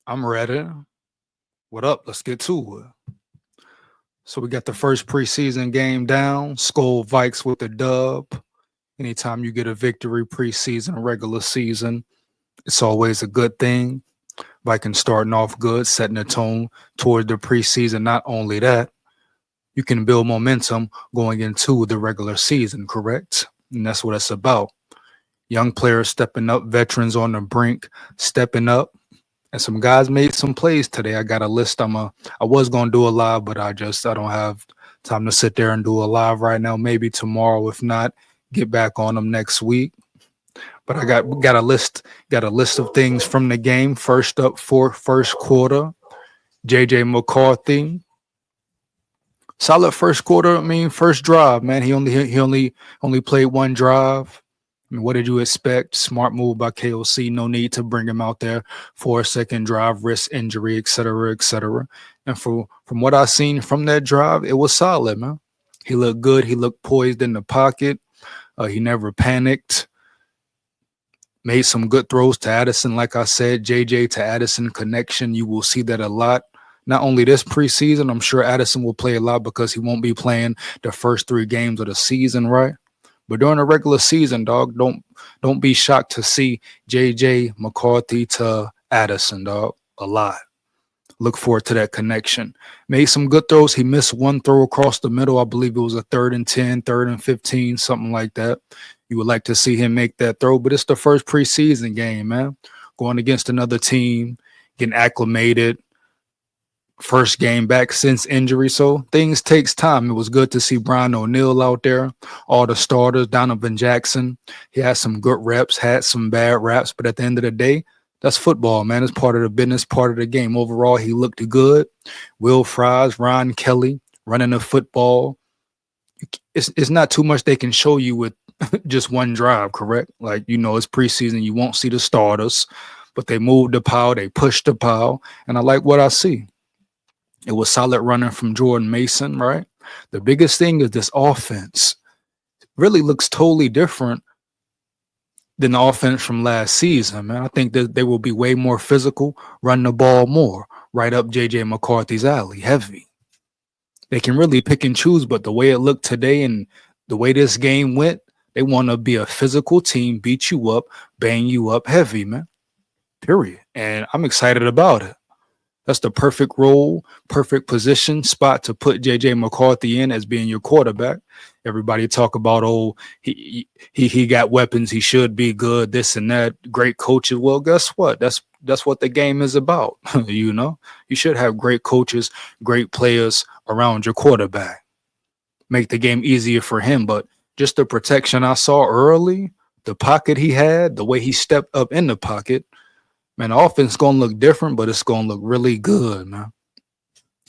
I'm ready. What up? Let's get to it. So we got the first preseason game down. SKOL Vikes with the dub. Anytime you get a victory preseason, regular season, it's always a good thing. Vikings starting off good, setting the tone towards the preseason. Not only that, you can build momentum going into the regular season, correct? And that's what it's about. Young players stepping up, veterans on the brink, stepping up. And some guys made some plays today. I got a list. I was gonna do a live, but I don't have time to sit there and do a live right now. Maybe tomorrow. If not, get back on them next week. But I got a list of things from the game. First up for first quarter, MCCARTHY. Solid first quarter. First drive, man. He only played one drive. What did you expect? Smart move by KOC. No need to bring him out there for a second drive, risk injury, et cetera, et cetera. And from what I seen from that drive, it was solid, man. He looked good. He looked poised in the pocket. He never panicked. Made some good throws to Addison. Like I said, JJ to Addison connection. You will see that a lot. Not only this preseason, I'm sure Addison will play a lot because he won't be playing the first 3 games of the season, right? But during the regular season, dog, don't be shocked to see JJ McCarthy to Addison, dog, a lot. Look forward to that connection. Made some good throws. He missed one throw across the middle. I believe it was a 3rd and 10, 3rd and 15, something like that. You would like to see him make that throw, but it's the first preseason game, man. Going against another team, getting acclimated. First game back since injury, so things takes time. It was good to see Brian O'Neill out there, all the starters, Donovan Jackson. He had some good reps, had some bad reps, but at the end of the day, that's football, man. It's part of the business, part of the game. Overall, he looked good. Will Fries, Ron Kelly, running the football. It's not too much they can show you with just one drive, correct? Like, it's preseason. You won't see the starters, but they moved the pile, they pushed the pile, and I like what I see. It was solid running from Jordan Mason, right? The biggest thing is this offense really looks totally different than the offense from last season, man. I think that they will be way more physical, run the ball more, right up J.J. McCarthy's alley, heavy. They can really pick and choose, but the way it looked today and the way this game went, they want to be a physical team, beat you up, bang you up heavy, man. Period. And I'm excited about it. That's the perfect role, perfect position, spot to put J.J. McCarthy in as being your quarterback. Everybody talk about, he got weapons, he should be good, this and that, great coaches. Well, guess what? That's what the game is about. You should have great coaches, great players around your quarterback. Make the game easier for him. But just the protection I saw early, the pocket he had, the way he stepped up in the pocket, man, the offense is going to look different, but it's going to look really good, man.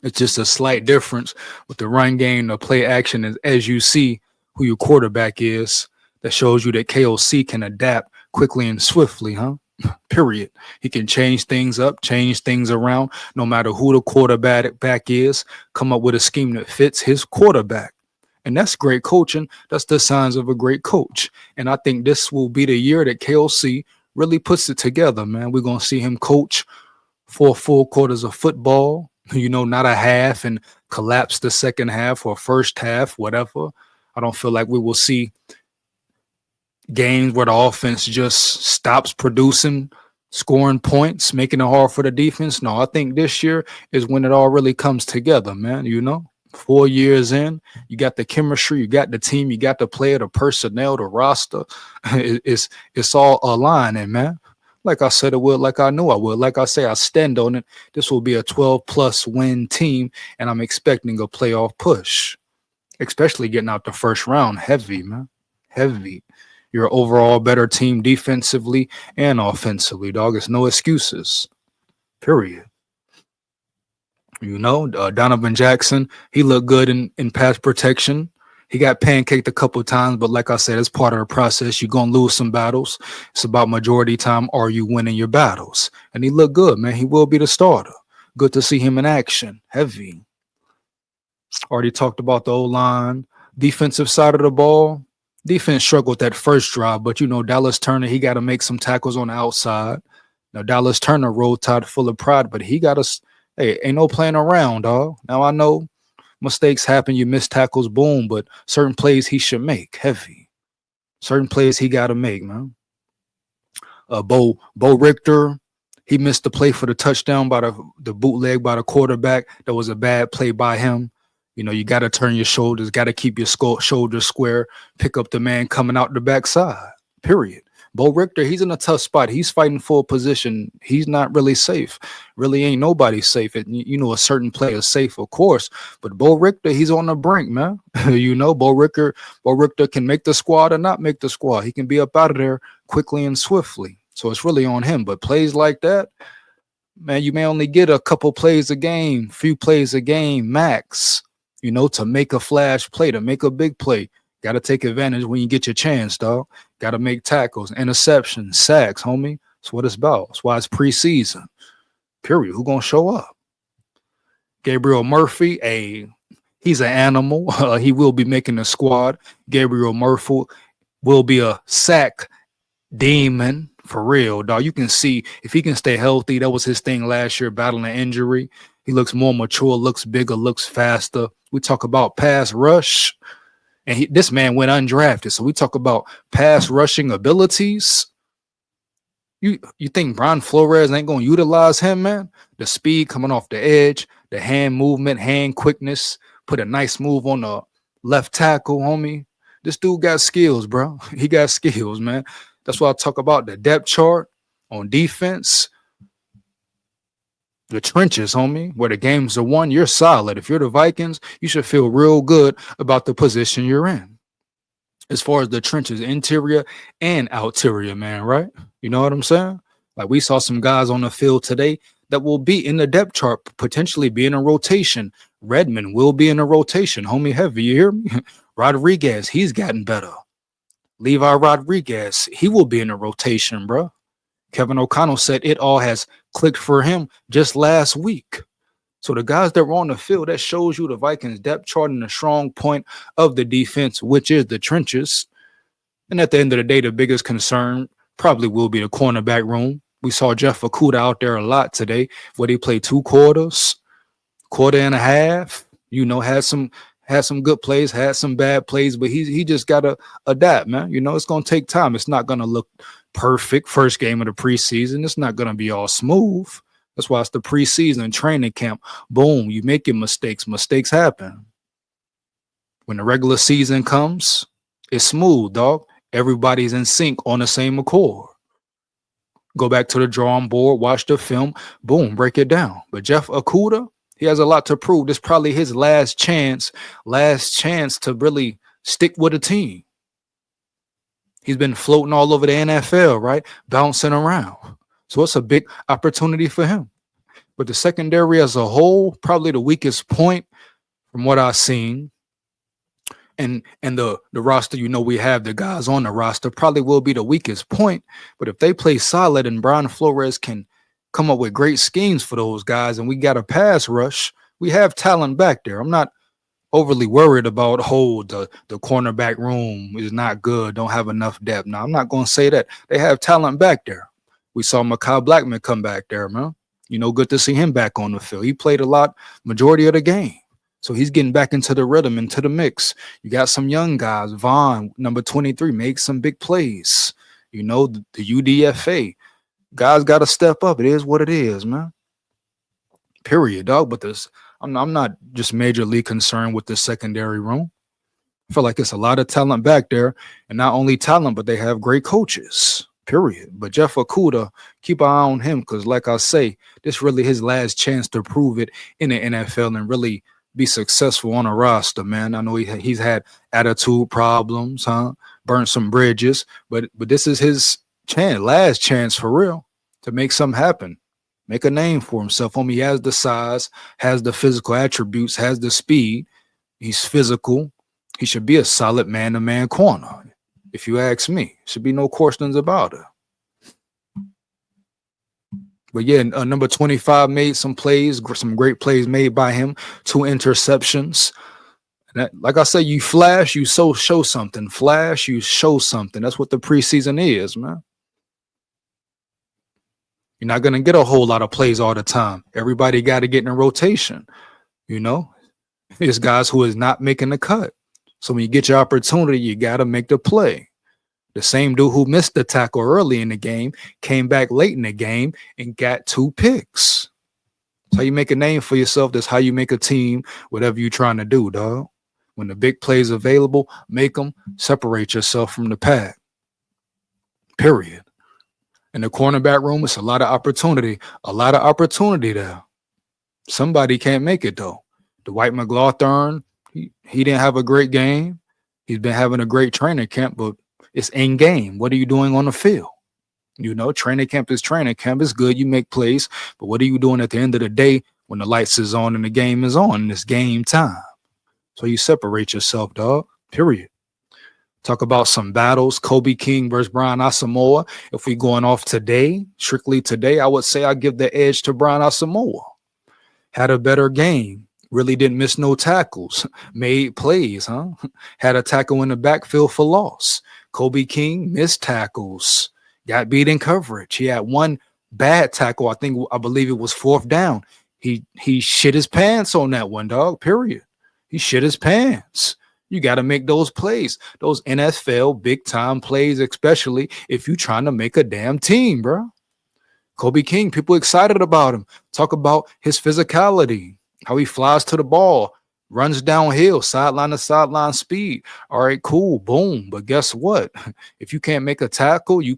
It's just a slight difference with the run game, the play action, as you see who your quarterback is. That shows you that KOC can adapt quickly and swiftly, huh? Period. He can change things up, change things around, no matter who the quarterback is, come up with a scheme that fits his quarterback. And that's great coaching. That's the signs of a great coach. And I think this will be the year that KOC really puts it together, man. We're going to see him coach 4 full quarters of football, not a half and collapse the second half or first half, whatever. I don't feel like we will see games where the offense just stops producing, scoring points, making it hard for the defense. No, I think this year is when it all really comes together, man. 4 years in, you got the chemistry, you got the team, you got the player, the personnel, the roster. It's all aligning, man. Like I said it would, like I knew I would. Like I say, I stand on it. This will be a 12-plus win team, and I'm expecting a playoff push, especially getting out the first round. Heavy, man. Heavy. You're an overall better team defensively and offensively, dog. It's no excuses. Period. Donovan Jackson, he looked good in pass protection. He got pancaked a couple of times, but like I said, it's part of the process. You're going to lose some battles. It's about majority time. Are you winning your battles? And he looked good, man. He will be the starter. Good to see him in action. Heavy. Already talked about the O-line. Defensive side of the ball. Defense struggled that first drive, but Dallas Turner, he got to make some tackles on the outside. Now, Dallas Turner rolled tide full of pride, but he got us. Hey, ain't no playing around, dog. Now, I know mistakes happen. You miss tackles, boom, but certain plays he should make, heavy. Certain plays he got to make, man. Bo Richter, he missed the play for the touchdown by the bootleg by the quarterback. That was a bad play by him. You know, you got to turn your shoulders, got to keep your shoulders square, pick up the man coming out the backside, period. Bo Richter, he's in a tough spot. He's fighting for a position. He's not really safe. Really ain't nobody safe. You know, a certain player is safe, of course. But Bo Richter, he's on the brink, man. You know, Bo Richter can make the squad or not make the squad. He can be up out of there quickly and swiftly. So it's really on him. But plays like that, man, you may only get a couple plays a game, few plays a game, max, you know, to make a flash play, to make a big play. Got to take advantage when you get your chance, dog. Got to make tackles, interceptions, sacks, homie. That's what it's about. That's why it's preseason. Period. Who going to show up? Gabriel Murphy, he's an animal. He will be making the squad. Gabriel Murphy will be a sack demon for real, dog. You can see if he can stay healthy. That was his thing last year, battling an injury. He looks more mature, looks bigger, looks faster. We talk about pass rush. And this man went undrafted. So we talk about pass rushing abilities. You think Brian Flores ain't going to utilize him, man? The speed coming off the edge, the hand movement, hand quickness, put a nice move on the left tackle, homie. This dude got skills, bro. He got skills, man. That's why I talk about the depth chart on defense. The trenches, homie, where the games are won, you're solid. If you're the Vikings, you should feel real good about the position you're in. As far as the trenches, interior and outerior, man, right? You know what I'm saying? Like we saw some guys on the field today that will be in the depth chart, potentially be in a rotation. Redmond will be in a rotation, homie, heavy. You hear me? Rodriguez, he's gotten better. Levi Rodriguez, he will be in a rotation, bro. Kevin O'Connell said it all has clicked for him just last week. So the guys that were on the field, that shows you the Vikings depth chart and the strong point of the defense, which is the trenches. And at the end of the day, the biggest concern probably will be the cornerback room. We saw Jeff Okudah out there a lot today, where he played 2 quarters, quarter and a half, you know, had some good plays, had some bad plays, but he just got to adapt, man. You know, it's going to take time. It's not going to look perfect first game of the preseason. It's not going to be all smooth. That's why it's the preseason training camp. Boom, you make your mistakes. Mistakes happen. When the regular season comes, it's smooth, dog. Everybody's in sync on the same accord. Go back to the drawing board, watch the film, boom, break it down. But Jeff Okudah, he has a lot to prove. This is probably his last chance to really stick with a team. He's been floating all over the NFL, right? Bouncing around. So it's a big opportunity for him. But the secondary as a whole, probably the weakest point from what I've seen. And the roster, you know, we have the guys on the roster, probably will be the weakest point. But if they play solid and Brian Flores can come up with great schemes for those guys and we got a pass rush, we have talent back there. I'm not overly worried about, the cornerback room is not good, don't have enough depth. Now, I'm not going to say that. They have talent back there. We saw Mekhi Blackman come back there, man. You know, good to see him back on the field. He played a lot, majority of the game. So he's getting back into the rhythm, into the mix. You got some young guys. Vaughn, number 23, makes some big plays. You know, the UDFA. Guys got to step up. It is what it is, man. Period, dog. But I'm not just majorly concerned with the secondary room. I feel like it's a lot of talent back there. And not only talent, but they have great coaches. Period. But Jeff Okudah, keep an eye on him because, like I say, this really his last chance to prove it in the NFL and really be successful on a roster, man. I know he's had attitude problems, burnt some bridges, but this is his last chance for real to make something happen, make a name for himself. He has the size, has the physical attributes, has the speed. He's physical. He should be a solid man-to-man corner. If you ask me, should be no questions about it. But yeah, number 25 made some plays, some great plays made by him. 2 interceptions. And that, like I said, you flash, you show something. Flash, you show something. That's what the preseason is, man. You're not going to get a whole lot of plays all the time. Everybody got to get in a rotation. You know, it's guys who is not making the cut. So when you get your opportunity, you got to make the play. The same dude who missed the tackle early in the game came back late in the game and got 2 picks. That's how you make a name for yourself. That's how you make a team, whatever you're trying to do, dog. When the big plays available, make them. Separate yourself from the pack. Period. In the cornerback room, it's a lot of opportunity. A lot of opportunity there. Somebody can't make it, though. Dwight McLaughlin, he didn't have a great game. He's been having a great training camp, but it's in game. What are you doing on the field? You know, training camp is training camp. It's good. You make plays, but what are you doing at the end of the day when the lights is on and the game is on and it's game time? So you separate yourself, dog. Period. Talk about some battles. Kobe King versus Brian Asamoah. If we going off today, strictly today, I would say I give the edge to Brian Asamoah. Had a better game. Really didn't miss no tackles. Made plays, huh? Had a tackle in the backfield for loss. Kobe King missed tackles. Got beat in coverage. He had one bad tackle. I believe it was 4th down. He shit his pants on that one, dog. Period. He shit his pants. You got to make those plays, those NFL big time plays, especially if you're trying to make a damn team, bro. Kobe King, people excited about him. Talk about his physicality, how he flies to the ball, runs downhill, sideline to sideline speed. All right, cool, boom. But guess what? If you can't make a tackle, you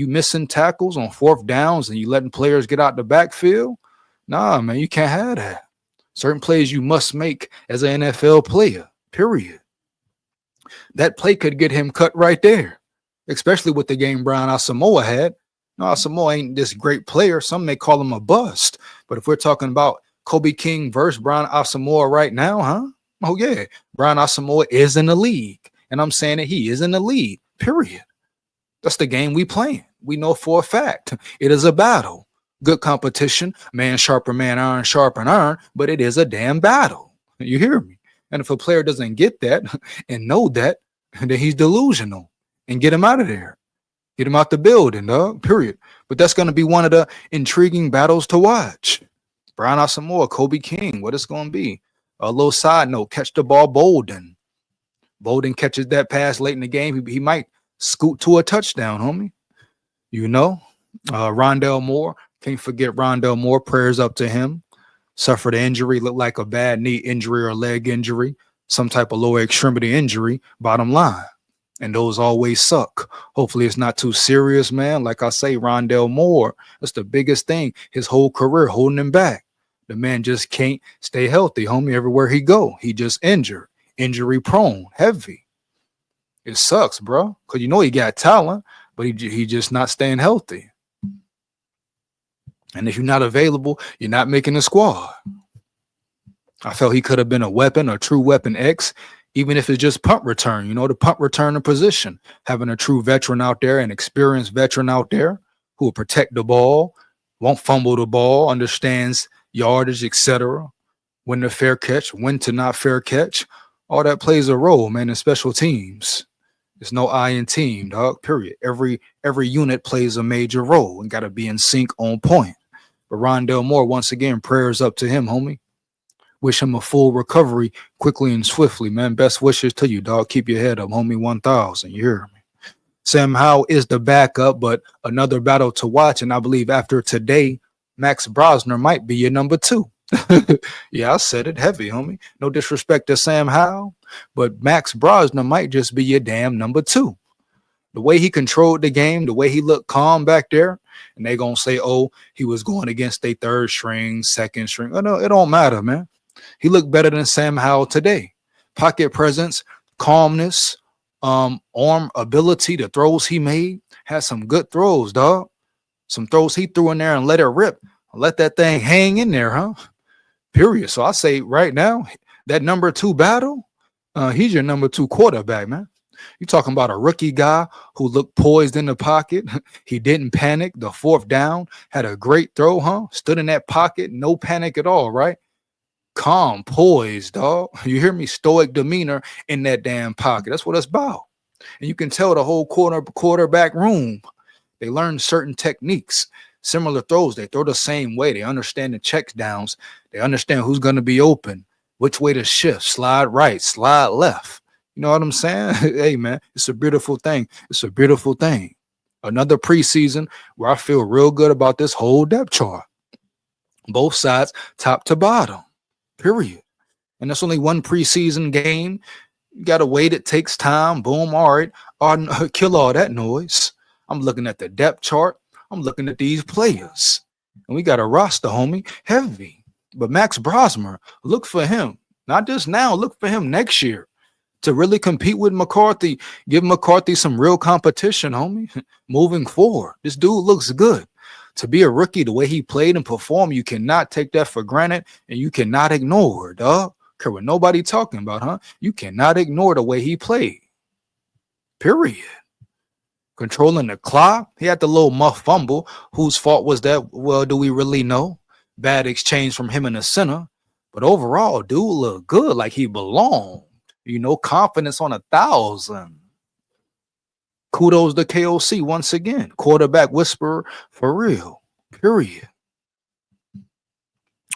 missing tackles on 4th downs and you letting players get out the backfield. Nah, man, you can't have that. Certain plays you must make as an NFL player. Period. That play could get him cut right there, especially with the game Brian Asamoah had. No, Asamoah ain't this great player. Some may call him a bust. But if we're talking about Kobe King versus Brian Asamoah right now, huh? Oh, yeah. Brian Asamoah is in the league. And I'm saying that he is in the league. Period. That's the game we playing. We know for a fact. It is a battle. Good competition. Man sharper man, iron sharper iron. But it is a damn battle. You hear me? And if a player doesn't get that and know that, then he's delusional. And get him out of there. Get him out the building, dog. Period. But that's going to be one of the intriguing battles to watch. Brian Asamoah, Kobe King, what it's going to be. A little side note, catch the ball, Bolden. Bolden catches that pass late in the game. He might scoot to a touchdown, homie. You know, Rondell Moore. Can't forget Rondell Moore. Prayers up to him. Suffered an injury, looked like a bad knee injury or leg injury, some type of lower extremity injury, bottom line. And those always suck. Hopefully it's not too serious, man. Like I say, Rondell Moore, that's the biggest thing. His whole career holding him back. The man just can't stay healthy, homie. Everywhere he go, he just injured, injury prone, heavy. It sucks, bro, because you know he got talent, but he just not staying healthy. And if you're not available, you're not making the squad. I felt he could have been a weapon, a true weapon X, even if it's just punt return, you know, the punt returner position. Having a true veteran out there, an experienced veteran out there who will protect the ball, won't fumble the ball, understands yardage, etc. When to fair catch, when to not fair catch. All that plays a role, man, in special teams. There's no I in team, dog, period. Every unit plays a major role and got to be in sync on point. But Rondell Moore, once again, prayers up to him, homie. Wish him a full recovery quickly and swiftly, man. Best wishes to you, dog. Keep your head up, homie. 1,000. You hear me? Sam Howell is the backup, but another battle to watch. And I believe after today, Max Brosner might be your number 2. Yeah, I said it heavy, homie. No disrespect to Sam Howell, but Max Brosner might just be your damn number 2. The way he controlled the game, the way he looked calm back there, and they gonna say, oh, he was going against a 3rd string, 2nd string. Oh, no, it don't matter, man. He looked better than Sam Howell today. Pocket presence, calmness, arm ability, the throws he made, had some good throws, dog. Some throws he threw in there and let it rip. Let that thing hang in there, huh? Period. So I say right now, that number 2 battle, he's your number 2 quarterback, man. You're talking about a rookie guy who looked poised in the pocket. He didn't panic. The 4th down, had a great throw, huh? Stood in that pocket, no panic at all, right? Calm, poised, dog. You hear me? Stoic demeanor in that damn pocket. That's what it's about. And you can tell the whole quarterback room, they learned certain techniques. similar throws. They throw the same way. They understand the check downs. They understand who's going to be open, which way to shift, slide right, slide left. You know what I'm saying? Hey, man, it's a beautiful thing. It's a beautiful thing. Another preseason where I feel real good about this whole depth chart. Both sides, top to bottom, period. And that's only one preseason game. You got to wait. It takes time. Boom. All right. Kill all that noise. I'm looking at the depth chart. I'm looking at these players. And we got a roster, homie, heavy. But Max Brosmer, look for him. Not just now. Look for him next year to really compete with McCarthy. Give McCarthy some real competition, homie, moving forward. This dude looks good. To be a rookie, the way he played and performed, you cannot take that for granted, and you cannot ignore it, dog. Care what nobody talking about, huh? You cannot ignore the way he played. Period. Controlling the clock. He had the little muff fumble. Whose fault was that? Well, do we really know? Bad exchange from him in the center. But overall, dude looked good, like he belonged. You know, confidence on 1,000. Kudos to KOC once again. Quarterback whisperer for real. Period.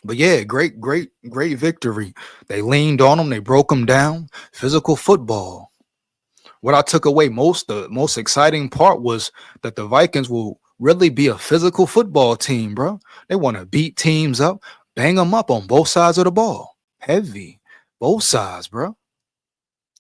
But yeah, great victory. They leaned on him. They broke him down. Physical football. What I took away the most exciting part was that the Vikings will really be a physical football team, bro. They want to beat teams up, bang them up on both sides of the ball. Heavy. Both sides, bro.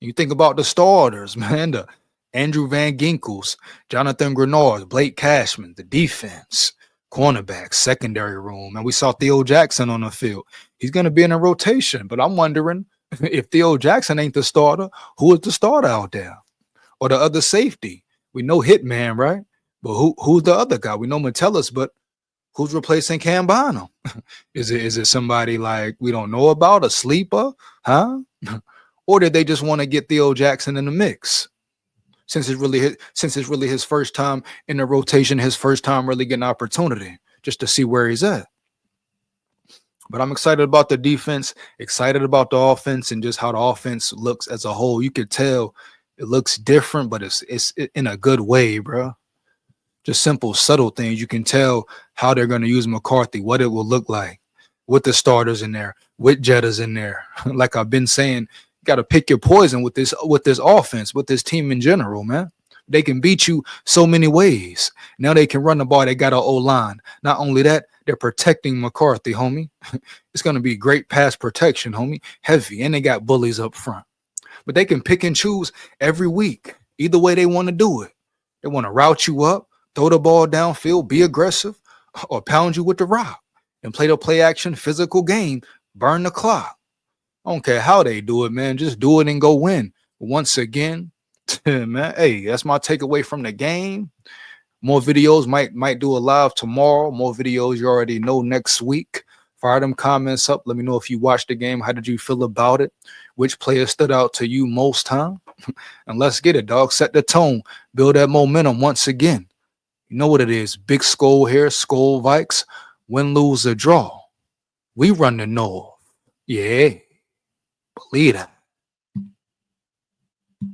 You think about the starters, man. The Andrew Van Ginkels, Jonathan Grenard, Blake Cashman, the defense, cornerback, secondary room. And we saw Theo Jackson on the field. He's going to be in a rotation, but I'm wondering if Theo Jackson ain't the starter, who is the starter out there? Or the other safety? We know Hitman, right? But who's the other guy? We know Metellus, but who's replacing Cam Bynum? Is it somebody like we don't know about, a sleeper? Huh? Or did they just want to get Theo Jackson in the mix? Since it's really his first time in the rotation, his first time really getting opportunity just to see where he's at. But I'm excited about the defense, excited about the offense, and just how the offense looks as a whole. You could tell it looks different, but it's in a good way, bro. Just simple, subtle things. You can tell how they're going to use McCarthy, what it will look like with the starters in there, with Jettas in there. Like I've been saying, got to pick your poison with this offense, with this team in general, man. They can beat you so many ways. Now they can run the ball. They got an O-line. Not only that, they're protecting McCarthy, homie. It's going to be great pass protection, homie. Heavy. And they got bullies up front. But they can pick and choose every week. Either way they want to do it. They want to route you up, throw the ball downfield, be aggressive, or pound you with the rock and play the play action physical game, burn the clock. I don't care how they do it, man. Just do it and go win. Once again, man, hey, that's my takeaway from the game. More videos, might do a live tomorrow. More videos you already know next week. Fire them comments up. Let me know if you watched the game. How did you feel about it? Which player stood out to you most, huh? And let's get it, dog. Set the tone. Build that momentum once again. You know what it is. Big SKOL here. SKOL Vikes. Win, lose, or draw. We run the North. Yeah. Believe that.